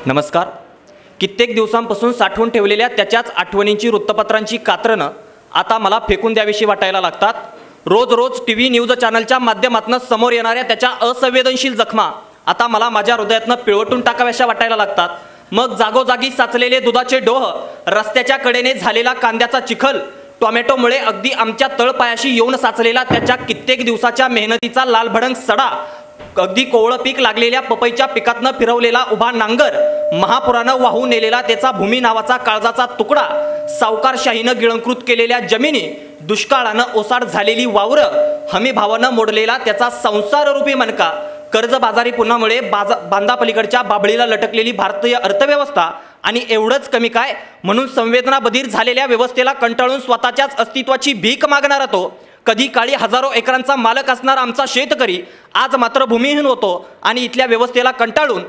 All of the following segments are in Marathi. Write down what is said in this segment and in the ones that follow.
नमस्कार. कित्येक दिवसांपासून साठवून ठेवलेल्या त्याच्याच आठवणींची वृत्तपत्रांची कात्रणं आता मला फेकून द्यावीशी वाटायला लागतात. रोज रोज टीव्ही न्यूज चॅनलच्या माध्यमातून समोर येणाऱ्या त्याच्या असंवेदनशील जखमा आता मला माझ्या हृदयातनं पिळवटून टाकाव्याशा वाटायला लागतात. मग जागोजागी साचलेले दुधाचे डोह, रस्त्याच्या कडेने झालेला कांद्याचा चिखल, टोमॅटोमुळे अगदी आमच्या तळपायाशी येऊन साचलेला त्याच्या कित्येक दिवसाच्या मेहनतीचा लालभडक सडा, अगदी कोवळं पीक लागलेल्या पपईच्या पिकातनं फिरवलेला उभा नांगर, महापुरानं वाहून नेलेला त्याचा भूमी नावाचा काळजाचा तुकडा, सावकारशाहीनं गिळंकृत केलेल्या जमिनी, दुष्काळानं ओसाड झालेली वावरं, हमीभावानं मोडलेला त्याचा संसाररूपी मणका, कर्जबाजारी पुन्हामुळे बांधापलीकडच्या बाबळीला लटकलेली भारतीय अर्थव्यवस्था आणि एवढंच कमी काय म्हणून संवेदनाबधीर झालेल्या व्यवस्थेला कंटाळून स्वतःच्याच अस्तित्वाची भीक मागणारा तो, कधी काळी हजारो एकरांचा मालक असणारा आमचा शेतकरी आज मात्र भूमिहीन होतो आणि इथल्या व्यवस्थेला कंटाळून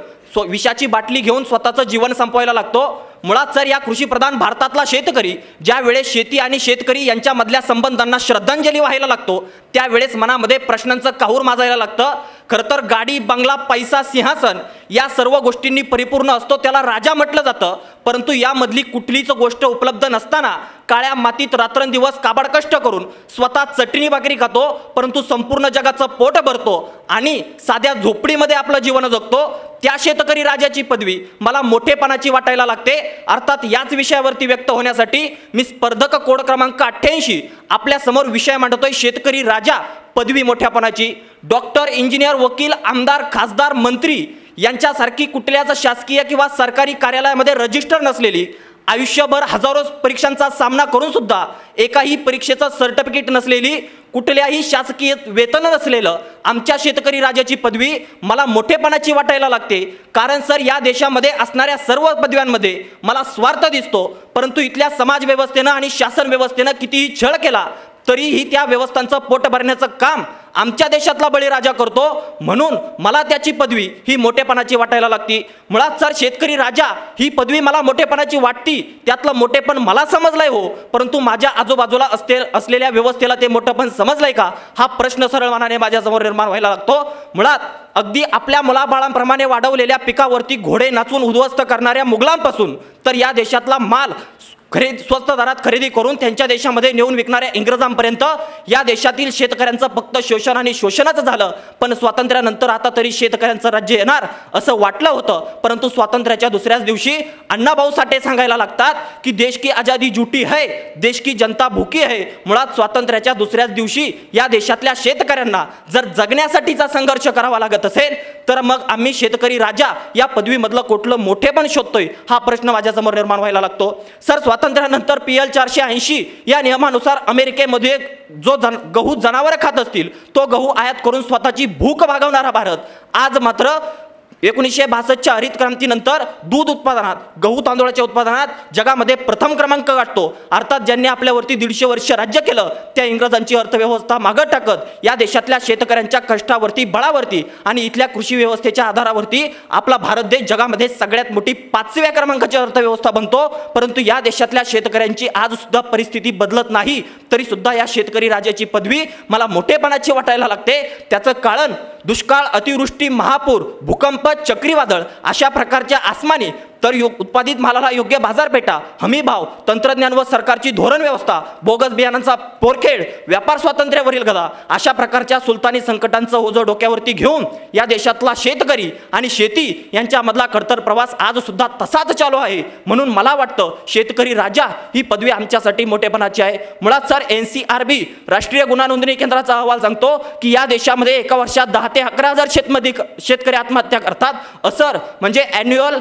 विषाची बाटली घेऊन स्वतःचं जीवन संपवायला लागतो. मुळात सर, या कृषीप्रधान भारतातला शेतकरी ज्या वेळेस शेती आणि शेतकरी यांच्यामधल्या संबंधांना श्रद्धांजली व्हायला लागतो त्यावेळेस मनामध्ये प्रश्नांचं काहूर माजायला लागतं. खरं तर गाडी, बंगला, पैसा, सिंहासन या सर्व गोष्टींनी परिपूर्ण असतो त्याला राजा म्हटलं जातं. परंतु यामधली कुठलीच गोष्ट उपलब्ध नसताना काळ्या मातीत रात्रंदिवस काबाड कष्ट करून स्वतः चटणी भाकरी खातो, परंतु संपूर्ण जगाचं पोट भरतो आणि साध्या झोपडीमध्ये आपलं जीवन जगतो, त्या शेतकरी राजाची पदवी मला मोठेपणाची वाटायला लागते. अर्थात याच विषयावरती व्यक्त होण्यासाठी मी स्पर्धक कोड क्रमांक 88 आपल्या समोर विषय मांडतोय. शेतकरी राजा पदवी मोठ्यापणाची. डॉक्टर, इंजिनियर, वकील, आमदार, खासदार, मंत्री यांच्यासारखी कुठल्याच शासकीय किंवा सरकारी कार्यालयामध्ये रजिस्टर नसलेली, आयुष्यभर हजारो परीक्षांचा सामना करून सुद्धा एकाही परीक्षेचं सर्टिफिकेट नसलेली, कुठल्याही शासकीय वेतन नसलेलं आमच्या शेतकरी राजाची पदवी मला मोठेपणाची वाटायला लागते. कारण सर, या देशामध्ये असणाऱ्या सर्व पदव्यांमध्ये मला स्वार्थ दिसतो, परंतु इथल्या समाज व्यवस्थेनं आणि शासन व्यवस्थेनं कितीही छळ केला तरीही त्या व्यवस्थांचं पोट भरण्याचं काम आमच्या देशातला बळीराजा करतो. म्हणून मला त्याची पदवी ही मोठेपणाची वाटायला लागती. मुळात सर, शेतकरी राजा ही पदवी मला मोठेपणाची वाटती, त्यातलं मोठेपण मला समजलंय हो, परंतु माझ्या आजूबाजूला असलेल्या व्यवस्थेला ते मोठेपण समजलंय का हा प्रश्न सरळ मनाने माझ्यासमोर निर्माण व्हायला लागतो. मुळात अगदी आपल्या मुलाबाळांप्रमाणे वाढवलेल्या पिकावरती घोडे नाचून उद्ध्वस्त करणाऱ्या मुघलांपासून तर या देशातला माल स्वस्त दरात खरेदी करून त्यांच्या देशामध्ये नेऊन विकणाऱ्या इंग्रजांपर्यंत या देशातील शेतकऱ्यांचं फक्त शोषण आणि शोषणच झालं. पण स्वातंत्र्यानंतर आता तरी शेतकऱ्यांचं राज्य येणार असं वाटलं होतं, परंतु स्वातंत्र्याच्या दुसऱ्याच दिवशी अण्णाभाऊ साठे सांगायला लागतात की देश की आजादी झुटी है, देश की जनता भुकी है. मुळात स्वातंत्र्याच्या दुसऱ्याच दिवशी या देशातल्या शेतकऱ्यांना जर जगण्यासाठीचा संघर्ष करावा लागत असेल तर मग आम्ही शेतकरी राजा या पदवीमधलं कुठलं मोठेपण शोधतोय हा प्रश्न माझ्यासमोर निर्माण व्हायला लागतो. सर, स्वातंत्र्यानंतर PL 480 या नियमानुसार अमेरिकेमध्ये जो गहू जनावर खात असतील तो गहू आयात करून स्वतःची भूक भागवणारा भारत आज मात्र 1962च्या हरित क्रांतीनंतर दूध उत्पादनात, गहू तांदूळाच्या उत्पादनात जगामध्ये प्रथम क्रमांक गाठतो. अर्थात ज्यांनी आपल्यावरती 150 वर्ष राज्य केलं त्या इंग्रजांची अर्थव्यवस्था मागं टाकत या देशातल्या शेतकऱ्यांच्या कष्टावरती, बळावरती आणि इथल्या कृषी व्यवस्थेच्या आधारावरती आपला भारत देश जगामध्ये सगळ्यात मोठी 5व्या क्रमांकाची अर्थव्यवस्था बनतो. परंतु या देशातल्या शेतकऱ्यांची आज सुद्धा परिस्थिती बदलत नाही तरी सुद्धा या शेतकरी राजाची पदवी मला मोठेपणाची वाटायला लागते. त्याचं कारण दुष्काळ, अतिवृष्टी, महापूर, भूकंप, चक्रीवादळ अशा प्रकारच्या आसमानी तर उत्पादित मालाला योग्य बाजारपेठा, हमीभाव, तंत्रज्ञान व सरकारची धोरण व्यवस्था, बोगस बियाणांचा पोरखेड, व्यापार स्वातंत्र्यावरील गदा अशा प्रकारच्या सुलतानी संकटांचं ओझं डोक्यावरती घेऊन या देशातला शेतकरी आणि शेती यांच्यामधला खडतर प्रवास आज सुद्धा तसाच चालू आहे. म्हणून मला वाटतं शेतकरी राजा ही पदवी आमच्यासाठी मोठेपणाची आहे. मुळात सर, NCRB राष्ट्रीय गुन्हा नोंदणी केंद्राचा अहवाल सांगतो की या देशामध्ये एका वर्षात 10 ते 11 हजार शेतकरी आत्महत्या करतात. असर म्हणजे annual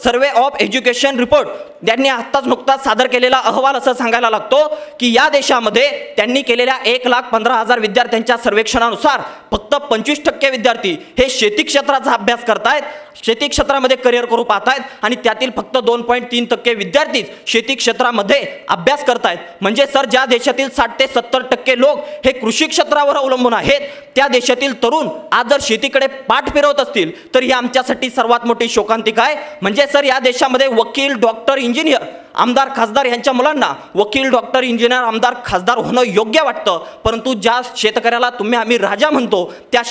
survey of education report त्यांनी आत्ताच नुकताच सादर केलेला अहवाल असं सांगायला लागतो की या देशामध्ये त्यांनी केलेल्या 1,15,000 विद्यार्थ्यांच्या सर्वेक्षणानुसार फक्त 25% विद्यार्थी हे शेती क्षेत्राचा अभ्यास करतायत, शेती क्षेत्रामध्ये करिअर करू पाहतायत आणि त्यातील फक्त 2.3% विद्यार्थीच शेती क्षेत्रामध्ये अभ्यास करतायत. म्हणजे सर, ज्या देशातील 60 ते 70% लोक हे कृषी क्षेत्रावर अवलंबून आहेत त्या देशातील तरुण आज जर शेतीकडे पाठ फिरवत असतील तर ही आमच्यासाठी सर्वात मोठी शोकांतिका काय म्हणजे सर या देशामध्ये वकील, डॉक्टर, इंजिनियर, आमदार, खासदार यांच्या मुलांना वकील, डॉक्टर, इंजिनियर, आमदार, खासदार होणं योग्य वाटतं, परंतु ज्या शेतकऱ्याला आम्ही राजा म्हणतो त्या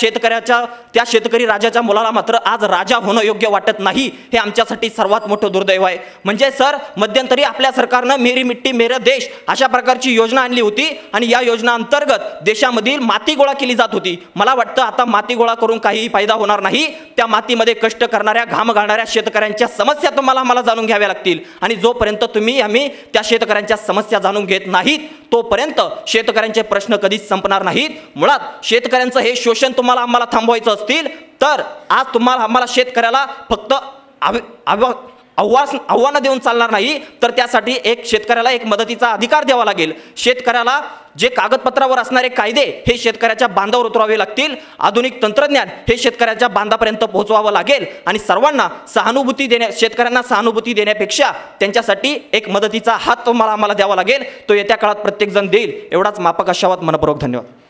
शेतकरी राजाच्या मुलाला मात्र आज राजा होणं योग्य वाटत नाही. हे आमच्यासाठी सर्वात मोठं दुर्दैव आहे. म्हणजे सर मध्यंतरी आपल्या सरकारनं मेरी मिट्टी मेरा देश अशा प्रकारची योजना आणली होती आणि या योजना अंतर्गत देशामधील माती गोळा केली जात होती. मला वाटतं आता माती गोळा करून काही फायदा होणार नाही. त्या मातीमध्ये कष्ट करणाऱ्या, घाम घालणाऱ्या शेतकऱ्यांच्या समस्या आम्हाला जाणून घ्याव्या लागतील आणि जोपर्यंत आम्ही त्या शेतकऱ्यांच्या समस्या जाणून घेत नाहीत तोपर्यंत शेतकऱ्यांचे प्रश्न कधीच संपणार नाहीत. मुळात शेतकऱ्यांचं हे शोषण आम्हाला थांबवायचं असतील तर आज आम्हाला शेतकऱ्याला फक्त आव्हानं देऊन चालणार नाही, तर त्यासाठी शेतकऱ्याला एक मदतीचा अधिकार द्यावा लागेल. शेतकऱ्याला जे कागदपत्रावर असणारे कायदे हे शेतकऱ्याच्या बांधावर उतरावे लागतील. आधुनिक तंत्रज्ञान हे शेतकऱ्याच्या बांधापर्यंत पोहोचवावं लागेल आणि सर्वांना शेतकऱ्यांना सहानुभूती देण्यापेक्षा त्यांच्यासाठी एक मदतीचा हात आम्हाला द्यावा लागेल. तो येत्या काळात प्रत्येक जण देईल. एवढाच माफक आशावाद. मनपूर्वक धन्यवाद.